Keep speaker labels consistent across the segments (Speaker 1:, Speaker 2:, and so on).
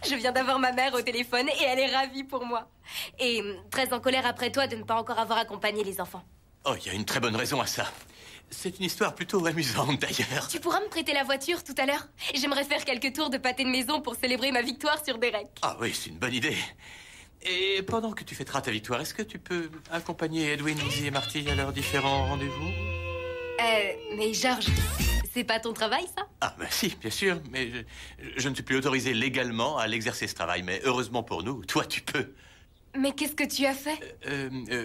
Speaker 1: Je viens d'avoir ma mère au téléphone et elle est ravie pour moi. Et très en colère après toi de ne pas encore avoir accompagné les enfants.
Speaker 2: Oh, il y a une très bonne raison à ça. C'est une histoire plutôt amusante, d'ailleurs.
Speaker 1: Tu pourras me prêter la voiture tout à l'heure? J'aimerais faire quelques tours de pâté de maison pour célébrer ma victoire sur Derek.
Speaker 2: Ah oui, c'est une bonne idée. Et pendant que tu fêteras ta victoire, est-ce que tu peux accompagner Edwin, Lizzie et Marty à leurs différents rendez-vous?
Speaker 1: Mais Georges, c'est pas ton travail, ça?
Speaker 2: Ah, ben si, bien sûr, mais je ne suis plus autorisé légalement à l'exercer, ce travail. Mais heureusement pour nous, toi, tu peux.
Speaker 1: Mais qu'est-ce que tu as fait?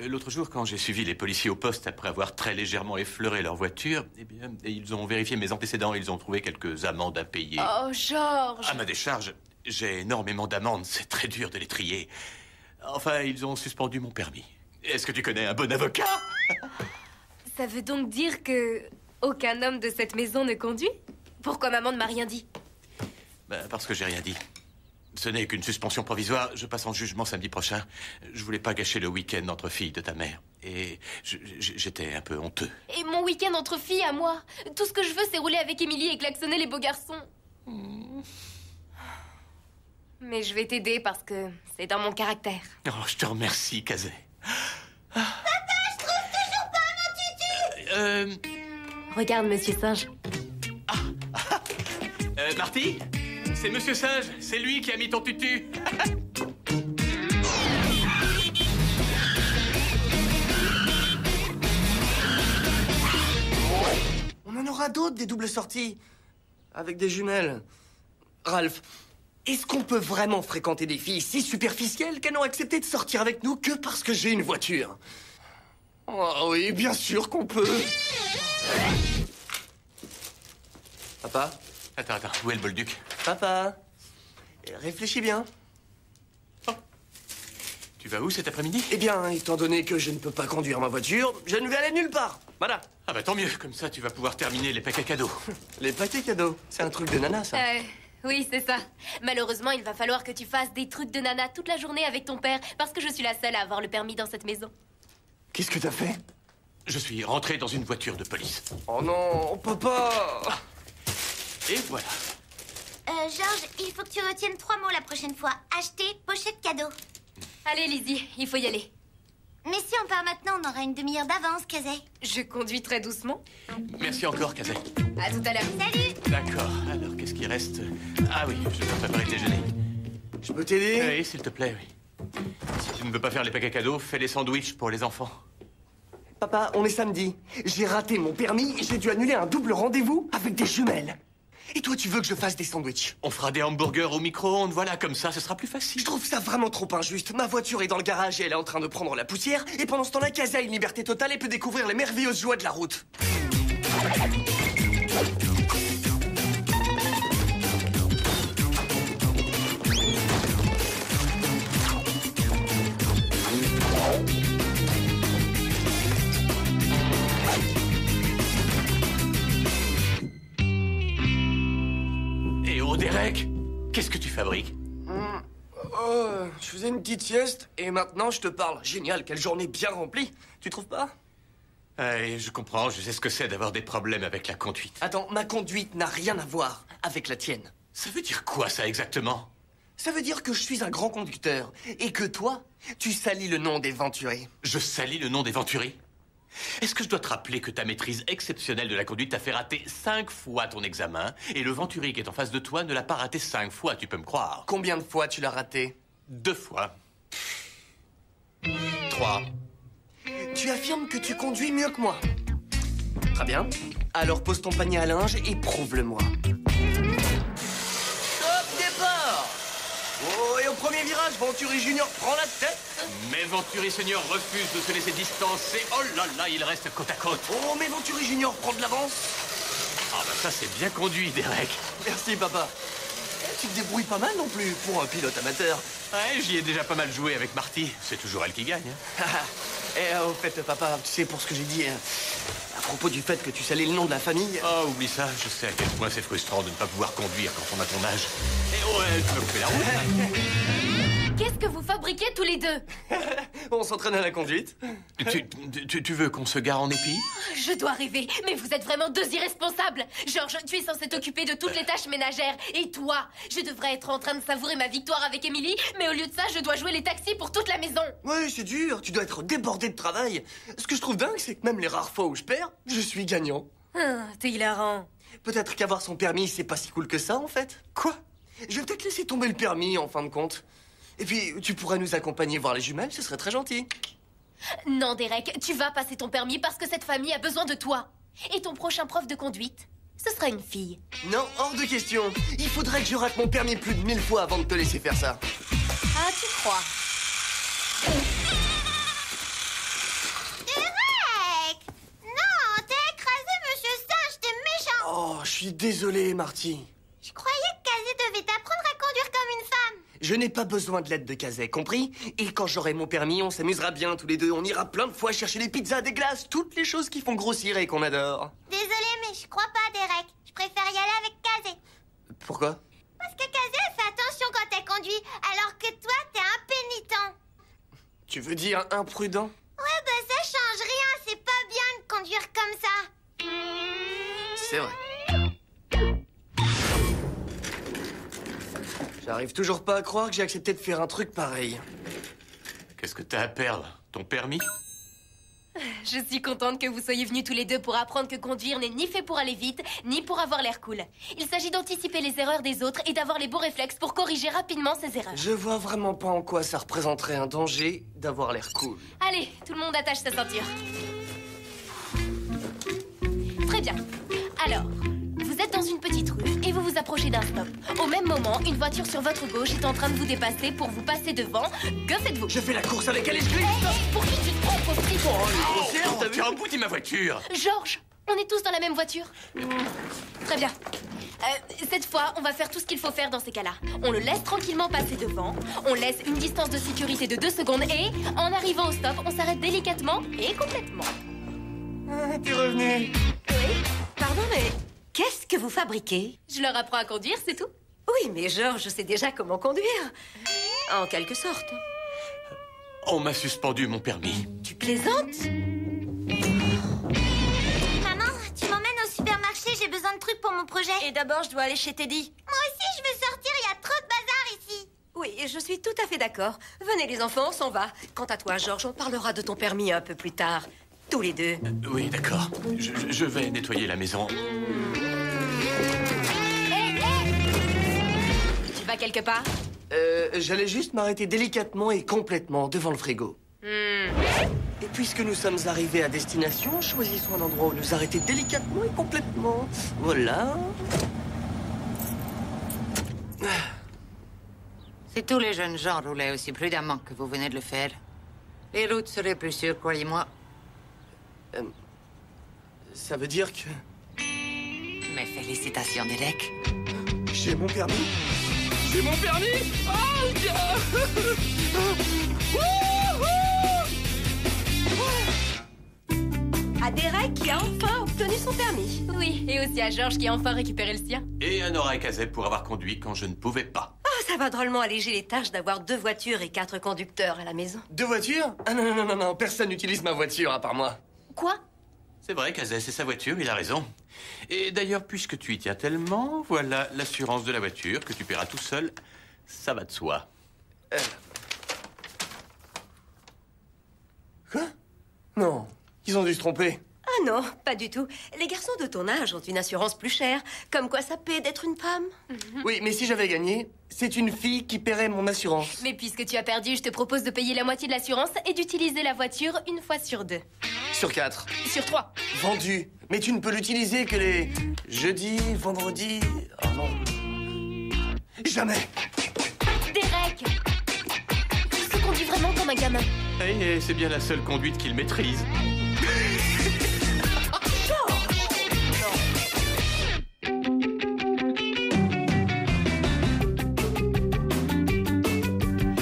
Speaker 2: L'autre jour, quand j'ai suivi les policiers au poste après avoir très légèrement effleuré leur voiture, eh bien, ils ont vérifié mes antécédents et ils ont trouvé quelques amendes à payer.
Speaker 1: Oh, Georges!
Speaker 2: À ma décharge, j'ai énormément d'amendes, c'est très dur de les trier. Enfin, ils ont suspendu mon permis. Est-ce que tu connais un bon avocat?
Speaker 1: Ça veut donc dire que aucun homme de cette maison ne conduit? Pourquoi maman ne m'a rien dit?
Speaker 2: Ben, parce que j'ai rien dit. Ce n'est qu'une suspension provisoire. Je passe en jugement samedi prochain. Je voulais pas gâcher le week-end entre filles de ta mère. Et j'étais un peu honteux.
Speaker 1: Et mon week-end entre filles à moi? Tout ce que je veux, c'est rouler avec Émilie et klaxonner les beaux garçons. Mais je vais t'aider parce que c'est dans mon caractère.
Speaker 2: Oh, je te remercie, Kazé.
Speaker 3: Papa, je trouve toujours pas mon tutu.
Speaker 1: Regarde, Monsieur Singe.
Speaker 2: Marty? C'est Monsieur Singe. C'est lui qui a mis ton tutu.
Speaker 4: On en aura d'autres, des doubles sorties. Avec des jumelles. Ralph, est-ce qu'on peut vraiment fréquenter des filles si superficielles qu'elles n'ont accepté de sortir avec nous que parce que j'ai une voiture? Oh oui, bien sûr qu'on peut. Papa?
Speaker 2: Attends, où est le bolduc?
Speaker 4: Papa? Réfléchis bien.
Speaker 2: Oh. Tu vas où cet après-midi?
Speaker 4: Eh bien, étant donné que je ne peux pas conduire ma voiture, je ne vais aller nulle part. Voilà.
Speaker 2: Ah bah tant mieux, comme ça tu vas pouvoir terminer les paquets cadeaux.
Speaker 4: Les paquets cadeaux, c'est un truc de nana, ça.
Speaker 1: Oui, c'est ça. Malheureusement, il va falloir que tu fasses des trucs de nana toute la journée avec ton père, parce que je suis la seule à avoir le permis dans cette maison.
Speaker 4: Qu'est-ce que t'as fait?
Speaker 2: Je suis rentré dans une voiture de police.
Speaker 4: Oh non, papa!
Speaker 2: Et voilà.
Speaker 3: Georges, il faut que tu retiennes 3 mots la prochaine fois. Acheter, pochette cadeau.
Speaker 1: Allez, Lizzie, il faut y aller.
Speaker 3: Mais si on part maintenant, on aura une demi-heure d'avance, Kazé.
Speaker 1: Je conduis très doucement.
Speaker 2: Merci encore, Kazé.
Speaker 1: À tout à l'heure.
Speaker 3: Salut!
Speaker 2: D'accord, alors qu'est-ce qui reste? Ah oui, je dois préparer le déjeuner.
Speaker 4: Je peux t'aider?
Speaker 2: Oui, s'il te plaît, oui. Si tu ne veux pas faire les paquets cadeaux, fais les sandwichs pour les enfants.
Speaker 4: Papa, on est samedi. J'ai raté mon permis et j'ai dû annuler un double rendez-vous avec des jumelles. Et toi, tu veux que je fasse des sandwichs?
Speaker 2: On fera des hamburgers au micro-ondes, voilà, comme ça, ce sera plus
Speaker 4: Je
Speaker 2: facile.
Speaker 4: trouve ça vraiment trop injuste. Ma voiture est dans le garage et elle est en train de prendre la poussière. Et pendant ce temps-là, Kazé a une liberté totale et peut découvrir les merveilleuses joies de la route.
Speaker 2: Et oh, Derek, qu'est-ce que tu fabriques?
Speaker 4: Je faisais une petite sieste et maintenant je te parle. Génial, quelle journée bien remplie. Tu trouves pas?
Speaker 2: Je comprends, je sais ce que c'est d'avoir des problèmes avec la conduite.
Speaker 4: Attends, ma conduite n'a rien à voir avec la tienne.
Speaker 2: Ça veut dire quoi, ça, exactement?
Speaker 4: Ça veut dire que je suis un grand conducteur et que toi, tu salis le nom des Venturi.
Speaker 2: Je salis le nom des Venturi? Est-ce que je dois te rappeler que ta maîtrise exceptionnelle de la conduite t'a fait rater 5 fois ton examen et le Venturi qui est en face de toi ne l'a pas raté 5 fois, tu peux me croire?
Speaker 4: Combien de fois tu l'as raté?
Speaker 2: 2 fois. 3.
Speaker 4: Tu affirmes que tu conduis mieux que moi. Très bien. Alors pose ton panier à linge et prouve-le-moi. Top départ! Oh, et au premier virage, Venturi Junior prend la tête.
Speaker 2: Mais Venturi Senior refuse de se laisser distancer. Oh là là, il reste côte à côte.
Speaker 4: Oh, mais Venturi Junior prend de l'avance.
Speaker 2: Ah bah ça, c'est bien conduit, Derek.
Speaker 4: Merci, papa. Tu te débrouilles pas mal non plus pour un pilote amateur.
Speaker 2: Ouais, j'y ai déjà pas mal joué avec Marty. C'est toujours elle qui gagne. Hein.
Speaker 4: Et au fait, papa, tu sais, pour ce que j'ai dit, à propos du fait que tu salis le nom de la famille...
Speaker 2: Oh, oublie ça. Je sais à quel point c'est frustrant de ne pas pouvoir conduire quand on a ton âge. Et ouais, tu vas couper la route.
Speaker 1: Qu'est-ce que vous fabriquez tous les deux?
Speaker 4: On s'entraîne à la conduite.
Speaker 2: Tu veux qu'on se gare en épi?
Speaker 1: Je dois rêver, mais vous êtes vraiment deux irresponsables. Georges, tu es censé t'occuper de toutes les tâches ménagères. Et toi, je devrais être en train de savourer ma victoire avec Émilie, mais au lieu de ça, je dois jouer les taxis pour toute la maison.
Speaker 4: Ouais, c'est dur. Tu dois être débordé de travail. Ce que je trouve dingue, c'est que même les rares fois où je perds, je suis gagnant.
Speaker 1: T'es hilarant.
Speaker 4: Peut-être qu'avoir son permis, c'est pas si cool que ça, en fait. Quoi? Je vais peut-être laisser tomber le permis, en fin de compte. Et puis, tu pourrais nous accompagner voir les jumelles, ce serait très gentil.
Speaker 1: Non, Derek, tu vas passer ton permis parce que cette famille a besoin de toi. Et ton prochain prof de conduite, ce sera une fille.
Speaker 4: Non, hors de question. Il faudrait que je rate mon permis plus de 1000 fois avant de te laisser faire ça.
Speaker 1: Ah, tu crois?
Speaker 3: Derek! Non, t'as écrasé Monsieur Singe, t'es méchant!
Speaker 4: Oh, je suis désolé, Marty.
Speaker 3: Je croyais que Kazé devait t'apprendre à conduire comme une femme.
Speaker 4: Je n'ai pas besoin de l'aide de Kazé, compris? Et quand j'aurai mon permis, on s'amusera bien tous les deux. On ira plein de fois chercher des pizzas, des glaces, toutes les choses qui font grossir et qu'on adore.
Speaker 3: Désolée, mais je crois pas, Derek. Je préfère y aller avec Kazé.
Speaker 4: Pourquoi?
Speaker 3: Parce que Kazé, elle fait attention quand elle conduit, alors que toi, t'es impénitent.
Speaker 4: Tu veux dire imprudent?
Speaker 3: Ouais, bah ça change rien. C'est pas bien de conduire comme ça.
Speaker 4: C'est vrai. J'arrive toujours pas à croire que j'ai accepté de faire un truc pareil.
Speaker 2: Qu'est-ce que t'as à perdre? Ton permis?
Speaker 1: Je suis contente que vous soyez venus tous les deux pour apprendre que conduire n'est ni fait pour aller vite, ni pour avoir l'air cool. Il s'agit d'anticiper les erreurs des autres et d'avoir les bons réflexes pour corriger rapidement ces erreurs.
Speaker 4: Je vois vraiment pas en quoi ça représenterait un danger d'avoir l'air cool.
Speaker 1: Allez, tout le monde attache sa ceinture. Très bien. Alors, vous êtes dans une petite rue et vous vous approchez d'un stop. Au même moment, une voiture sur votre gauche est en train de vous dépasser pour vous passer devant. Que faites-vous?
Speaker 4: Je fais la course avec elle et je glisse.
Speaker 1: Pour qui tu te prends, pauvre petit?
Speaker 4: Grossière, t'as vu?
Speaker 2: Tu as embouti ma voiture!
Speaker 1: Georges, on est tous dans la même voiture. Très bien. Cette fois, on va faire tout ce qu'il faut faire dans ces cas-là. On le laisse tranquillement passer devant, on laisse une distance de sécurité de 2 secondes et, en arrivant au stop, on s'arrête délicatement et complètement.
Speaker 4: Ah, t'es revenu.
Speaker 1: Oui,
Speaker 5: Pardon, mais qu'est-ce que vous fabriquez?
Speaker 1: je leur apprends à conduire, c'est tout.
Speaker 5: Oui, mais Georges sait déjà comment conduire. En quelque sorte.
Speaker 2: On m'a suspendu mon permis.
Speaker 5: Tu plaisantes?
Speaker 3: Maman, tu m'emmènes au supermarché, j'ai besoin de trucs pour mon projet.
Speaker 5: Et d'abord, je dois aller chez Teddy.
Speaker 3: Moi aussi, je veux sortir, il y a trop de bazar ici.
Speaker 5: Oui, je suis tout à fait d'accord. Venez les enfants, on s'en va. Quant à toi, Georges, on parlera de ton permis un peu plus tard. Tous les deux.
Speaker 2: Oui, d'accord. Je vais nettoyer la maison.
Speaker 1: Tu vas quelque part?
Speaker 4: J'allais juste m'arrêter délicatement et complètement devant le frigo. Et puisque nous sommes arrivés à destination, choisissons un endroit où nous arrêter délicatement et complètement. Voilà.
Speaker 6: Si tous les jeunes gens roulaient aussi prudemment que vous venez de le faire, les routes seraient plus sûres, croyez-moi.
Speaker 4: Ça veut dire que
Speaker 6: Mes félicitations, Derek.
Speaker 4: j'ai mon permis. J'ai mon permis. Oh,
Speaker 5: À Derek qui a enfin obtenu son permis.
Speaker 1: Oui, et aussi à Georges qui a enfin récupéré le sien.
Speaker 2: Et à Nora et Kazet pour avoir conduit quand je ne pouvais pas.
Speaker 5: Ah, ça va drôlement alléger les tâches d'avoir 2 voitures et 4 conducteurs à la maison.
Speaker 4: 2 voitures? Ah non, non, non, non, non, personne n'utilise ma voiture à part moi.
Speaker 1: Quoi?
Speaker 2: C'est vrai, Kazet, c'est sa voiture, il a raison. Et d'ailleurs, puisque tu y tiens tellement, voilà l'assurance de la voiture que tu paieras tout seul. Ça va de soi.
Speaker 4: Quoi? Non, ils ont dû se tromper.
Speaker 5: Ah non, pas du tout. Les garçons de ton âge ont une assurance plus chère. Comme quoi ça paie d'être une femme.
Speaker 4: Oui, mais si j'avais gagné, c'est une fille qui paierait mon assurance.
Speaker 1: Mais puisque tu as perdu, je te propose de payer la moitié de l'assurance et d'utiliser la voiture une fois sur 2.
Speaker 4: Sur 4.
Speaker 1: Sur 3.
Speaker 4: Vendu. Mais tu ne peux l'utiliser que les jeudis, vendredis... Oh non. Jamais.
Speaker 1: Derek! Tu se conduis vraiment comme un gamin.
Speaker 2: Et c'est bien la seule conduite qu'il maîtrise.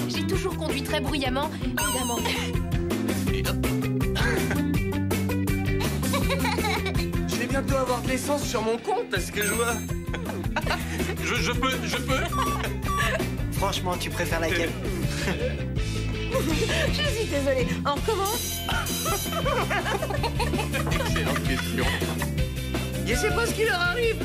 Speaker 1: J'ai toujours conduit très bruyamment, évidemment.
Speaker 2: Et hop.
Speaker 4: Je vais bientôt avoir de l'essence sur mon compte parce que je vois...
Speaker 2: Je peux.
Speaker 7: Franchement, tu préfères laquelle?
Speaker 5: Je suis désolée. On recommence?
Speaker 2: Excellente question.
Speaker 4: Je sais pas ce qui leur arrive.